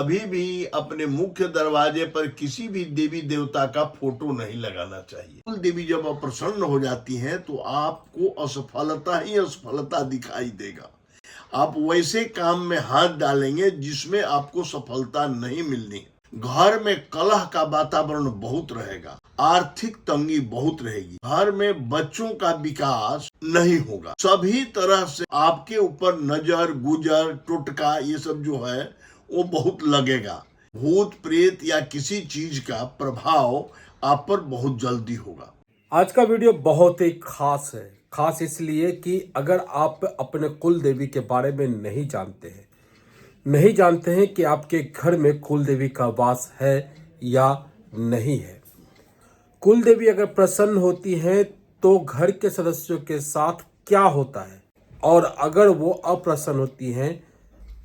कभी भी अपने मुख्य दरवाजे पर किसी भी देवी देवता का फोटो नहीं लगाना चाहिए। कुल देवी जब अप्रसन्न हो जाती हैं तो आपको असफलता ही असफलता दिखाई देगा। आप वैसे काम में हाथ डालेंगे जिसमें आपको सफलता नहीं मिलनी। घर में कलह का वातावरण बहुत रहेगा, आर्थिक तंगी बहुत रहेगी, घर में बच्चों का विकास नहीं होगा, सभी तरह से आपके ऊपर नजर गुजर टोटका ये सब जो है वो बहुत लगेगा। भूत प्रेत या किसी चीज का प्रभाव आप पर बहुत जल्दी होगा। आज का वीडियो बहुत ही खास है। खास इसलिए कि अगर आप अपने कुल देवी के बारे में नहीं जानते हैं कि आपके घर में कुल देवी का वास है या नहीं है। कुल देवी अगर प्रसन्न होती है तो घर के सदस्यों के साथ क्या होता है, और अगर वो अप्रसन्न होती हैं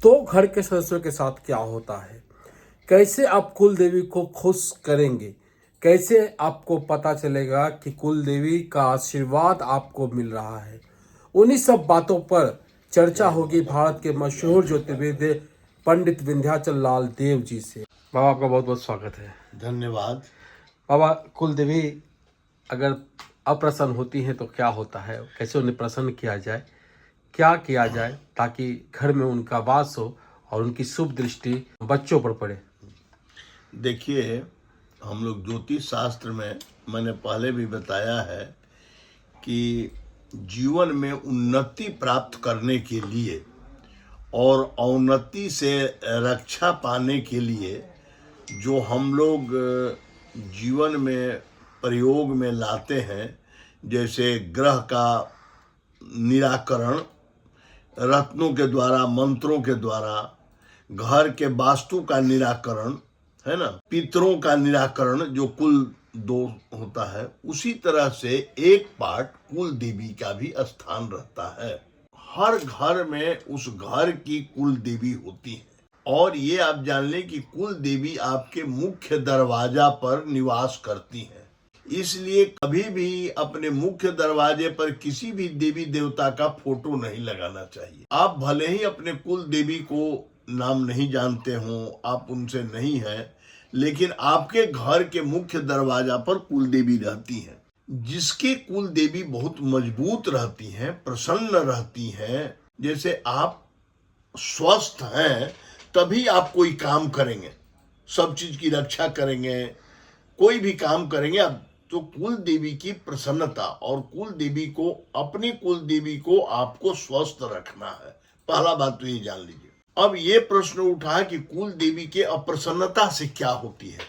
तो घर के सदस्यों के साथ क्या होता है। कैसे आप कुल देवी को खुश करेंगे, कैसे आपको पता चलेगा कि कुल देवी का आशीर्वाद आपको मिल रहा है, उन्हीं सब बातों पर चर्चा होगी भारत के मशहूर ज्योतिर्विद पंडित विंध्याचल लाल देव जी से। बाबा, आपका बहुत बहुत स्वागत है। धन्यवाद। बाबा, कुल देवी अगर अप्रसन्न होती हैं तो क्या होता है, कैसे उन्हें प्रसन्न किया जाए, क्या किया जाए ताकि घर में उनका वास हो और उनकी शुभ दृष्टि बच्चों पर पड़े। देखिए, हम लोग ज्योतिष शास्त्र में मैंने पहले भी बताया है कि जीवन में उन्नति प्राप्त करने के लिए और अवनति से रक्षा पाने के लिए जो हम लोग जीवन में प्रयोग में लाते हैं, जैसे ग्रह का निराकरण रत्नों के द्वारा, मंत्रों के द्वारा, घर के वास्तु का निराकरण है ना, पितरों का निराकरण जो कुल दो होता है, उसी तरह से एक पार्ट कुल देवी का भी स्थान रहता है। हर घर में उस घर की कुल देवी होती है, और ये आप जान लें कि कुल देवी आपके मुख्य दरवाजा पर निवास करती है। इसलिए कभी भी अपने मुख्य दरवाजे पर किसी भी देवी देवता का फोटो नहीं लगाना चाहिए। आप भले ही अपने कुल देवी को नाम नहीं जानते हो, आप उनसे नहीं हैं, लेकिन आपके घर के मुख्य दरवाजा पर कुल देवी रहती हैं। जिसके कुल देवी बहुत मजबूत रहती हैं, प्रसन्न रहती हैं, जैसे आप स्वस्थ हैं तभी आप कोई काम करेंगे, सब चीज की रक्षा करेंगे, कोई भी काम करेंगे आप, तो कुल देवी की प्रसन्नता और कुल देवी को, अपनी कुल देवी को आपको स्वस्थ रखना है। पहला बात तो ये जान लीजिए। अब ये प्रश्न उठा कि कुल देवी के अप्रसन्नता से क्या होती है,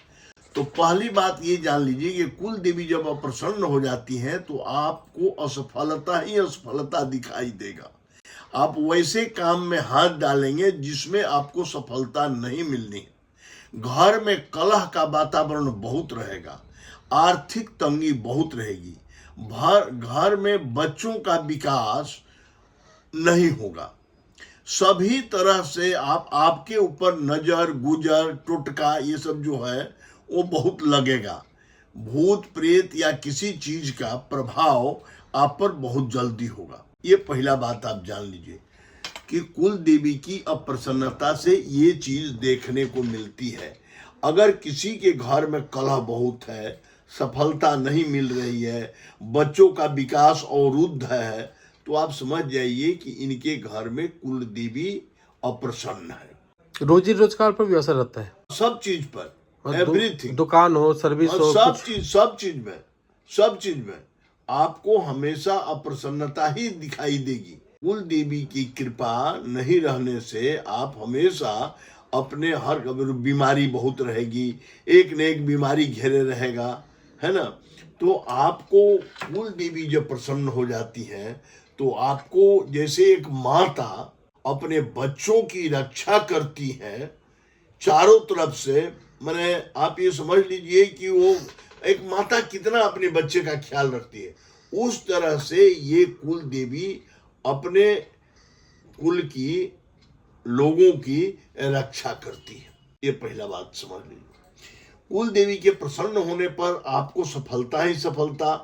तो पहली बात ये जान लीजिए कि कुल देवी जब अप्रसन्न हो जाती हैं तो आपको असफलता ही असफलता दिखाई देगा। आप वैसे काम में हाथ डालेंगे जिसमें आपको सफलता नहीं मिलनी। घर में कलह का वातावरण बहुत रहेगा, आर्थिक तंगी बहुत रहेगी, घर में बच्चों का विकास नहीं होगा, सभी तरह से आपके ऊपर नजर गुजर टोटका ये सब जो है वो बहुत लगेगा। भूत प्रेत या किसी चीज का प्रभाव आप पर बहुत जल्दी होगा। ये पहला बात आप जान लीजिए कि कुल देवी की अप्रसन्नता से ये चीज देखने को मिलती है। अगर किसी के घर में कलह बहुत है, सफलता नहीं मिल रही है, बच्चों का विकास अवरुद्ध है, तो आप समझ जाइए कि इनके घर में कुल देवी अप्रसन्न है। रोजी रोजगार पर भी असर रहता है, सब चीज पर, एवरीथिंग, दुकान हो, सर्विस हो, सब चीज में आपको हमेशा अप्रसन्नता ही दिखाई देगी। कुल देवी की कृपा नहीं रहने से आप हमेशा अपने हर बीमारी बहुत रहेगी, एक न एक बीमारी घेरे रहेगा, है ना। तो आपको कुल देवी जब प्रसन्न हो जाती है तो आपको जैसे एक माता अपने बच्चों की रक्षा करती है चारों तरफ से, मैंने आप ये समझ लीजिए कि वो एक माता कितना अपने बच्चे का ख्याल रखती है, उस तरह से ये कुल देवी अपने कुल की लोगों की रक्षा करती है। ये पहला बात समझ लीजिए। कुल देवी के प्रसन्न होने पर आपको सफलता ही सफलता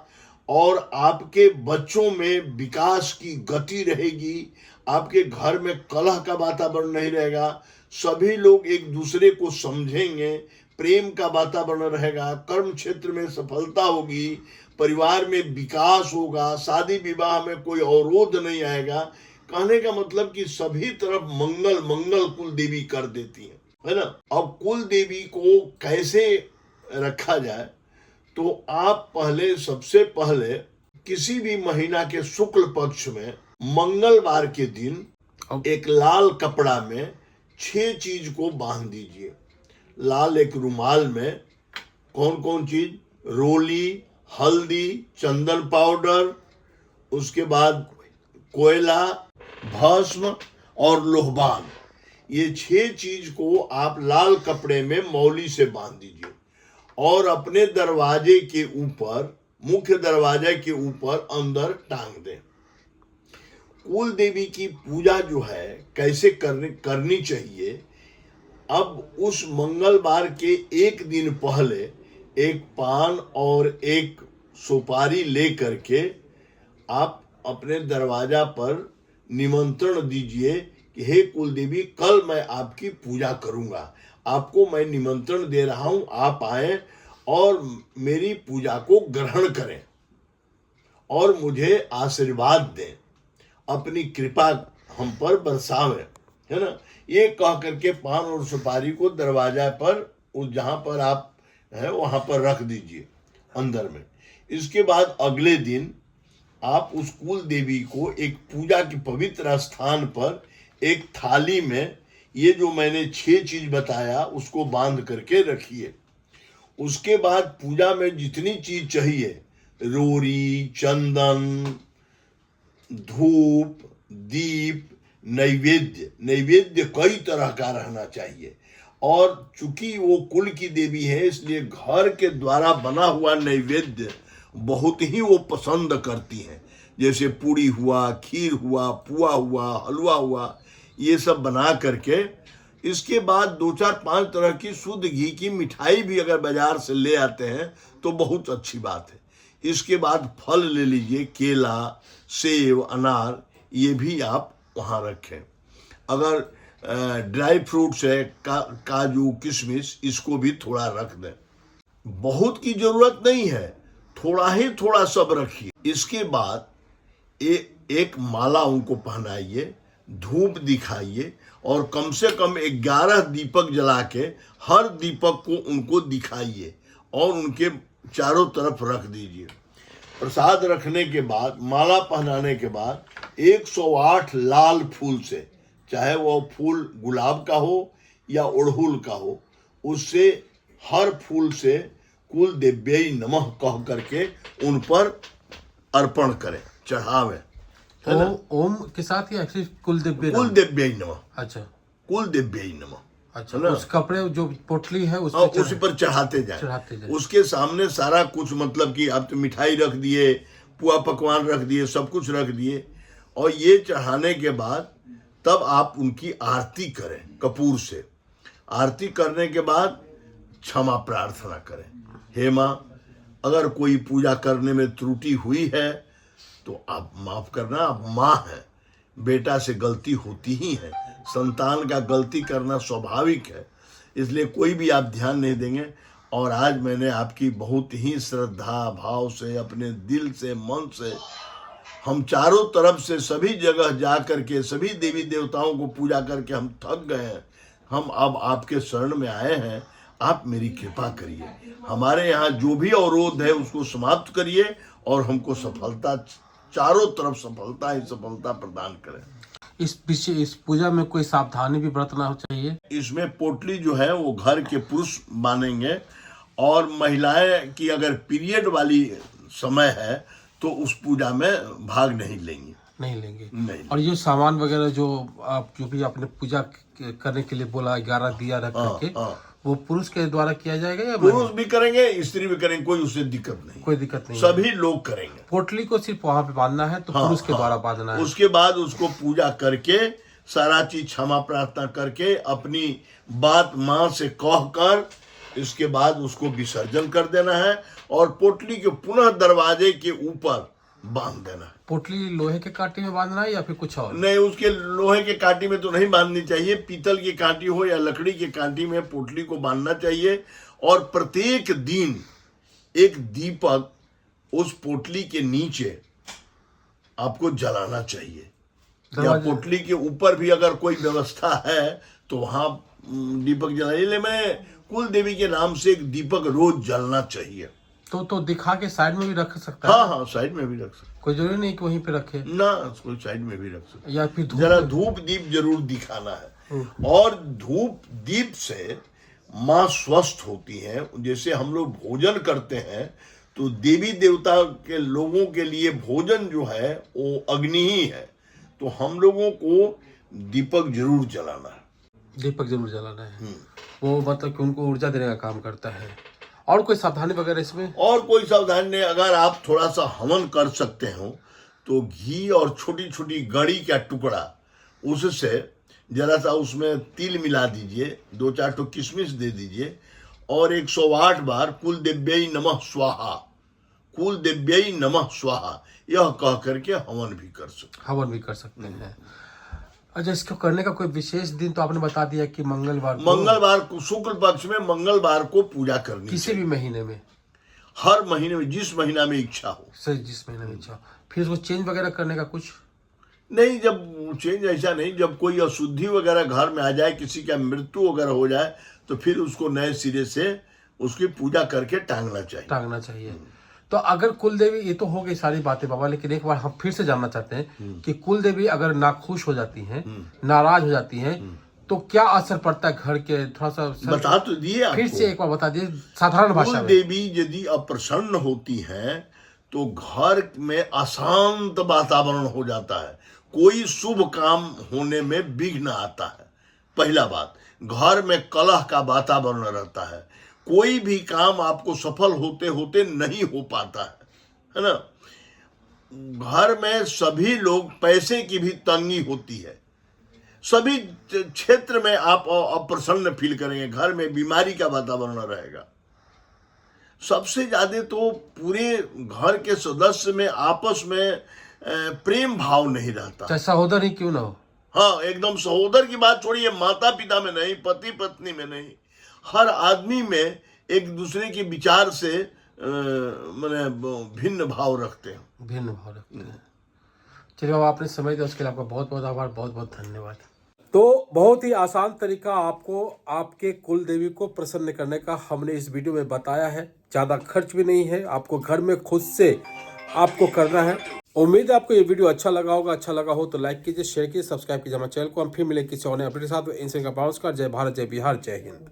और आपके बच्चों में विकास की गति रहेगी। आपके घर में कलह का वातावरण नहीं रहेगा, सभी लोग एक दूसरे को समझेंगे, प्रेम का वातावरण रहेगा, कर्म क्षेत्र में सफलता होगी, परिवार में विकास होगा, शादी विवाह में कोई अवरोध नहीं आएगा। कहने का मतलब कि सभी तरफ मंगल मंगल कुल देवी कर देती है ना। अब कुल देवी को कैसे रखा जाए, तो आप सबसे पहले किसी भी महीना के शुक्ल पक्ष में मंगलवार के दिन एक लाल कपड़ा में 6 चीज को बांध दीजिए। लाल एक रुमाल में कौन कौन चीज, रोली, हल्दी, चंदन पाउडर, उसके बाद कोयला, भस्म और लोहबान, ये 6 चीज को आप लाल कपड़े में मौली से बांध दीजिए और अपने दरवाजे के ऊपर, मुख्य दरवाजे के ऊपर अंदर टांग दें। कुल देवी की पूजा जो है कैसे करनी चाहिए, अब उस मंगलवार के एक दिन पहले एक पान और एक सुपारी ले करके आप अपने दरवाजा पर निमंत्रण दीजिए कि हे कुल देवी, कल मैं आपकी पूजा करूंगा, आपको मैं निमंत्रण दे रहा हूं, आप आए और मेरी पूजा को ग्रहण करें और मुझे आशीर्वाद दें, अपनी कृपा हम पर बरसावें, है ना। ये कह करके पान और सुपारी को दरवाजा पर, उस जहां पर आप है वहां पर रख दीजिए अंदर में। इसके बाद अगले दिन आप उस कुल देवी को एक पूजा के पवित्र स्थान पर एक थाली में ये जो मैंने 6 चीज बताया उसको बांध करके रखिए। उसके बाद पूजा में जितनी चीज चाहिए, रोरी, चंदन, धूप, दीप, नैवेद्य कई तरह का रहना चाहिए। और चूंकि वो कुल की देवी है, इसलिए घर के द्वारा बना हुआ नैवेद्य बहुत ही वो पसंद करती हैं, जैसे पूड़ी हुआ, खीर हुआ, पुआ हुआ, हलवा हुआ, ये सब बना करके। इसके बाद 2-4-5 तरह की शुद्ध घी की मिठाई भी अगर बाजार से ले आते हैं तो बहुत अच्छी बात है। इसके बाद फल ले लीजिए, केला, सेब, अनार, ये भी आप वहाँ रखें। अगर ड्राई फ्रूट्स है, काजू, किशमिश, इसको भी थोड़ा रख दें। बहुत की जरूरत नहीं है, थोड़ा ही थोड़ा सब रखिए। इसके बाद एक माला उनको पहनाइए, धूप दिखाइए और कम से कम 11 दीपक जला के हर दीपक को उनको दिखाइए और उनके चारों तरफ रख दीजिए। प्रसाद रखने के बाद, माला पहनाने के बाद 108 लाल फूल से, चाहे वो फूल गुलाब का हो या अड़हुल का हो, उससे हर फूल से कुल देव्यै नमः कह करके उन पर अर्पण करें, चढ़ावें। ओम के साथ या सिर्फ कुल देव्यै नमः? अच्छा, कुल देव्यै नमः। अच्छा, उस कपड़े जो पोटली है उस उसी पर चढ़ाते जाए। उसके सामने सारा कुछ, मतलब कि आप तो मिठाई रख दिए, पुआ पकवान रख दिए, सब कुछ रख दिए, और ये चढ़ाने के बाद तब आप उनकी आरती करें कपूर से। आरती करने के बाद क्षमा प्रार्थना करें, हे माँ, अगर कोई पूजा करने में त्रुटि हुई है तो आप माफ करना, आप माँ हैं, बेटा से गलती होती ही है, संतान का गलती करना स्वाभाविक है, इसलिए कोई भी आप ध्यान नहीं देंगे। और आज मैंने आपकी बहुत ही श्रद्धा भाव से, अपने दिल से, मन से, हम चारों तरफ से सभी जगह जा करके सभी देवी देवताओं को पूजा करके हम थक गए हैं। हम अब आपके शरण में आए हैं, आप मेरी कृपा करिए, हमारे यहाँ जो भी अवरोध है उसको समाप्त करिए और हमको सफलता, चारों तरफ सफलता ही सफलता प्रदान करें। इस पूजा में कोई सावधानी भी बरतना हो चाहिए? इसमें पोटली जो है वो घर के पुरुष बांधेंगे, और महिलाएं की अगर पीरियड वाली समय है तो उस पूजा में भाग नहीं लेंगे। नहीं। और ये सामान वगैरह जो भी आपने पूजा करने के लिए बोला, 11 दिया रख करके, वो पुरुष के द्वारा किया जाएगा या पुरुष भी करेंगे, स्त्री भी करेंगे, कोई उससे दिक्कत नहीं, कोई दिक्कत नहीं, सभी लोग करेंगे। पोटली को सिर्फ वहां पे बांधना है तो पुरुष के द्वारा बांधना है। उसके बाद उसको पूजा करके, सारा चीज क्षमा प्रार्थना करके, अपनी बात माँ से कहकर इसके बाद उसको विसर्जन कर देना है और पोटली के पुनः दरवाजे के ऊपर बांध देना है। पोटली लोहे के कांटे में बांधना है या फिर कुछ और? नहीं, उसके लोहे के कांटी में तो नहीं बांधनी चाहिए, पीतल की कांटी हो या लकड़ी की कांटी में पोटली को बांधना चाहिए। और प्रत्येक दिन एक दीपक उस पोटली के नीचे आपको जलाना चाहिए, या पोटली के ऊपर भी अगर कोई व्यवस्था है तो वहां दीपक जलाइए। मैं कुल देवी के नाम से एक दीपक रोज जलना चाहिए। तो दिखा के साइड में भी रख सकता है? हाँ हाँ, साइड में भी रख सकते, कोई जरूरी नहीं कि वहीं पे रखे ना, उसको साइड में भी रख सकते। या फिर जरा धूप दीप जरूर दिखाना है। और धूप दीप से माँ स्वस्थ होती है। जैसे हम लोग भोजन करते हैं तो देवी देवता के लोगों के लिए भोजन जो है वो अग्नि ही है, तो हम लोगों को दीपक जरूर जलाना है। दीपक जरूर जलाना है, वो मतलब कि उनको ऊर्जा देने का काम करता है। और कोई सावधानी वगैरह इसमें? और कोई सावधानी नहीं। अगर आप थोड़ा सा हवन कर सकते हो तो घी और छोटी छोटी गड़ी का टुकड़ा, उससे जरा सा उसमें तिल मिला दीजिए, 2-4 ठो किशमिश दे दीजिए और 108 बार कुल देव्यै नमः स्वाहा, कुल देव्यै नमः स्वाहा यह कह करके हवन भी कर सकते। हवन भी कर सकते हैं। अच्छा, इसको करने का कोई विशेष दिन तो आपने बता दिया कि मंगलवार को, शुक्ल पक्ष में मंगलवार को पूजा करनी किसी भी महीने में, हर महीने में, जिस महीना में इच्छा हो। सर जिस महीने में इच्छा। फिर उसको चेंज वगैरह करने का कुछ नहीं, जब चेंज ऐसा नहीं, जब कोई अशुद्धि वगैरह घर में आ जाए, किसी का मृत्यु वगैरह हो जाए तो फिर उसको नए सिरे से उसकी पूजा करके टांगना चाहिए। तो अगर कुल देवी, ये तो हो गई सारी बातें बाबा, लेकिन एक बार हम फिर से जानना चाहते हैं कि कुल देवी अगर नाखुश हो जाती हैं, नाराज हो जाती हैं, तो क्या असर पड़ता है घर के? थोड़ा सा बता तो दिए आपको। फिर से एक बार बता दिए साधारण भाषा कुल में। देवी यदि अप्रसन्न होती हैं तो घर में अशांत वातावरण हो जाता है, कोई शुभ काम होने में विघ्न आता है। पहला बात, घर में कलह का वातावरण रहता है, कोई भी काम आपको सफल होते होते नहीं हो पाता है ना। घर में सभी लोग, पैसे की भी तंगी होती है, सभी क्षेत्र में आप अप्रसन्न फील करेंगे, घर में बीमारी का वातावरण रहेगा। सबसे ज्यादा तो पूरे घर के सदस्य में आपस में प्रेम भाव नहीं रहता, चाहे सहोदर ही क्यों ना हो। हाँ, एकदम सहोदर की बात छोड़िए, माता पिता में नहीं, पति पत्नी में नहीं, हर आदमी में एक दूसरे के विचार से माने भिन्न भाव रखते हैं। चलिए बाबा, आपने समय दिया उसके लिए आपका बहुत बहुत आभार, बहुत बहुत धन्यवाद। तो बहुत ही आसान तरीका आपको आपके कुल देवी को प्रसन्न करने का हमने इस वीडियो में बताया है। ज़्यादा खर्च भी नहीं है, आपको घर में खुद से आपको करना है। उम्मीद है आपको ये वीडियो अच्छा लगा होगा। अच्छा लगा हो तो लाइक कीजिए, शेयर कीजिए, सब्सक्राइब कीजिए हमारे चैनल को। हम फिर मिलेंगे किसी और नए अपडेट के साथ। जय भारत, जय बिहार, जय हिंद।